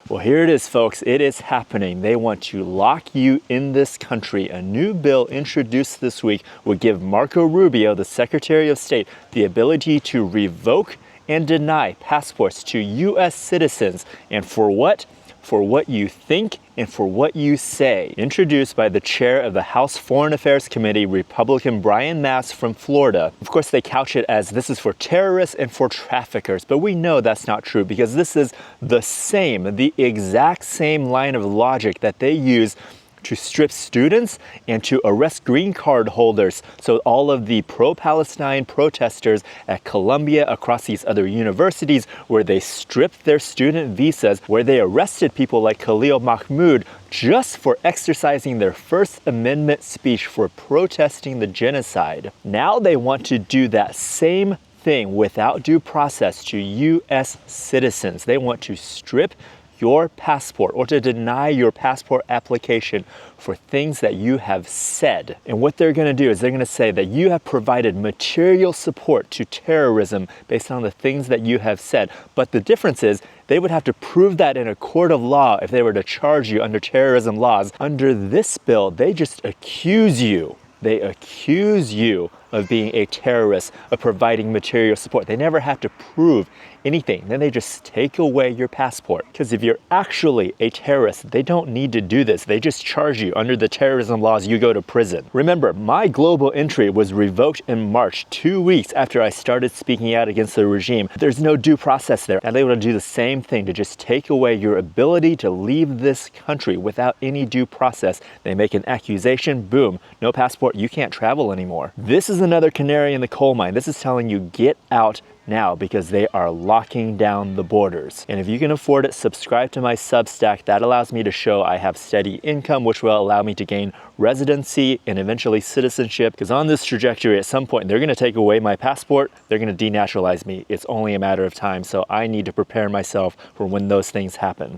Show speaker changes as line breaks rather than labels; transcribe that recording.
Well, here it is, folks. It is happening. They want to lock you in this country. A new bill introduced this week would give Marco Rubio, the Secretary of State, the ability to revoke and deny passports to U.S. citizens. And for what? For what you think and for what you say. Introduced by the chair of the House Foreign Affairs Committee, Republican Brian Mast from Florida. Of course, they couch it as this is for terrorists and for traffickers, but we know that's not true because this is the exact same line of logic that they use to strip students and to arrest green card holders. So all of the pro-Palestine protesters at Columbia, across these other universities, where they stripped their student visas, where they arrested people like Khalil Mahmoud just for exercising their First Amendment speech for protesting the genocide. Now they want to do that same thing without due process to U.S. citizens. They want to strip your passport or to deny your passport application for things that you have said. And what they're going to do is they're going to say that you have provided material support to terrorism based on the things that you have said. But the difference is they would have to prove that in a court of law if they were to charge you under terrorism laws. Under this bill, they just accuse you. They accuse you of being a terrorist, of providing material support. They never have to prove anything. Then they just take away your passport. Because if you're actually a terrorist, they don't need to do this. They just charge you under the terrorism laws, you go to prison. Remember, my global entry was revoked in March, 2 weeks after I started speaking out against the regime. There's no due process there. And they want to do the same thing to just take away your ability to leave this country without any due process. They make an accusation, boom, no passport, you can't travel anymore. This is another canary in the coal mine. This is telling you get out now because they are locking down the borders. And if you can afford it, subscribe to my Substack. That allows me to show I have steady income, which will allow me to gain residency and eventually citizenship. Because on this trajectory, at some point, they're going to take away my passport. They're going to denaturalize me. It's only a matter of time. So I need to prepare myself for when those things happen.